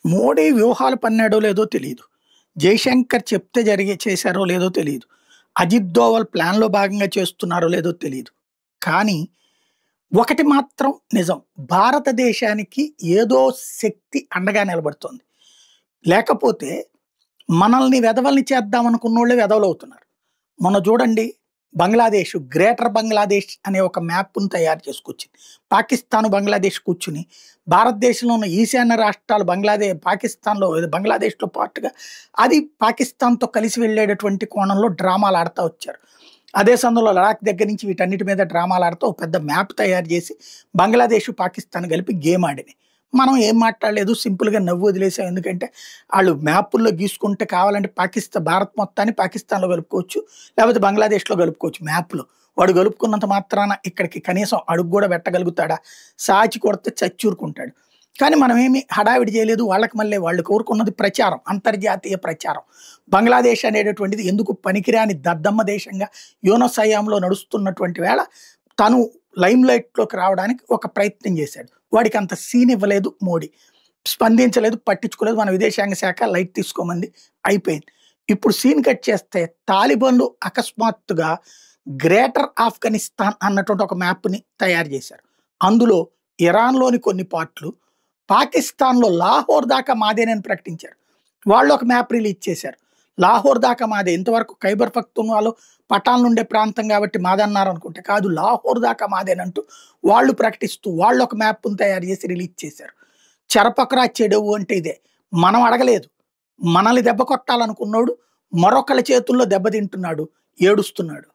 మోడీ వ్యూహాలు పన్నాడో లేదో తెలీదు. జైశంకర్ చెప్తే చేశారో లేదో తెలీదు. అజిత్ దోవల్ ప్లాన్‌లో భాగంగా చేస్తున్నారో లేదో తెలీదు. కానీ ఒకటి మాత్రం నిజం. భారతదేశానికి ఏదో శక్తి అండగా నిలబడుతోంది. లేకపోతే మనల్ని వెధవల్ని చేద్దామనుకున్నోళ్ళే వెధవలవుతున్నారు. మొన్న చూడండి గ్రేటర్ బంగ్లాదేశ్ అనే ఒక మ్యాప్‌ని తయారు చేసుకొచ్చింది. పాకిస్తాన్, బంగ్లాదేశ్ కూర్చొని భారతదేశంలో ఉన్న ఈశాన్య రాష్ట్రాలు పాకిస్తాన్‌లో బంగ్లాదేశ్‌లో పార్ట్‌గా అది పాకిస్తాన్‌తో కలిసి వెళ్ళేటటువంటి కోణంలో డ్రామాలాడతా వచ్చారు. అదే సమయంలో లడాక్ దగ్గర నుంచి వీటన్నిటి మీద డ్రామాలాడుతూ ఒక పెద్ద మ్యాప్ తయారు చేసి బంగ్లాదేశ్, పాకిస్తాన్ కలిపి గేమ్ ఆడినాయి. మనం ఏం మాట్లాడలేదు. సింపుల్‌గా నవ్వు వదిలేసాం. ఎందుకంటే ఆళ్ళు మ్యాపుల్లో గీసుకుంటే కావాలంటే భారత్ మొత్తాన్ని పాకిస్తాన్‌లో కలుపుకోవచ్చు. లేకపోతే బంగ్లాదేశ్‌లో కలుపుకోవచ్చు మ్యాప్‌లో. వాడు కలుపుకున్నంత మాత్రాన ఇక్కడికి కనీసం అడుగు గూడా పెట్టగలుగుతాడా? సాచి కొడితే చచ్చూరుకుంటాడు. కానీ మనమేమి హడావిడి చేయలేదు. వాళ్ళకి మళ్ళీ వాళ్ళు కోరుకున్నది ప్రచారం, అంతర్జాతీయ ప్రచారం. బంగ్లాదేశ్ అనేటటువంటిది ఎందుకు పనికిరాని దద్దమ్మ దేశంగా యూనస్ హయాంలో నడుస్తున్నటువంటి వేళ తను లైమ్‌లైట్‌లోకి రావడానికి ఒక ప్రయత్నం చేశాడు. వాడికి అంత సీన్ ఇవ్వలేదు మోడీ. స్పందించలేదు, పట్టించుకోలేదు. మన విదేశాంగ శాఖ లైట్ తీసుకోమంది. అయిపోయింది. ఇప్పుడు సీన్ కట్ చేస్తే తాలిబాన్లు అకస్మాత్తుగా గ్రేటర్ ఆఫ్ఘనిస్తాన్ అన్నటువంటి ఒక మ్యాప్‌ని తయారు చేశారు. అందులో ఇరాన్‌లోని కొన్ని పార్ట్‌లు, పాకిస్తాన్‌లో లాహోర్ దాకా మాదేనని ప్రకటించారు. వాళ్ళు ఒక మ్యాప్ రిలీజ్ చేశారు. లాహోర్ దాకా మాదే. ఇంతవరకు ఖైబర్ పఖ్తూన్వాలో పఠాన్లు ఉండే ప్రాంతం కాబట్టి మాదన్నారు అనుకుంటే కాదు, లాహోర్ దాకా మాదేనంటూ వాళ్ళు ప్రకటిస్తూ వాళ్ళు ఒక మ్యాప్‌ని తయారు చేసి రిలీజ్ చేశారు. చెరపకరా చెడవు అంటే ఇదే. మనం అడగలేదు. మనల్ని దెబ్బ కొట్టాలనుకున్నోడు మరొకళ్ళ చేతుల్లో దెబ్బతింటున్నాడు, ఏడుస్తున్నాడు.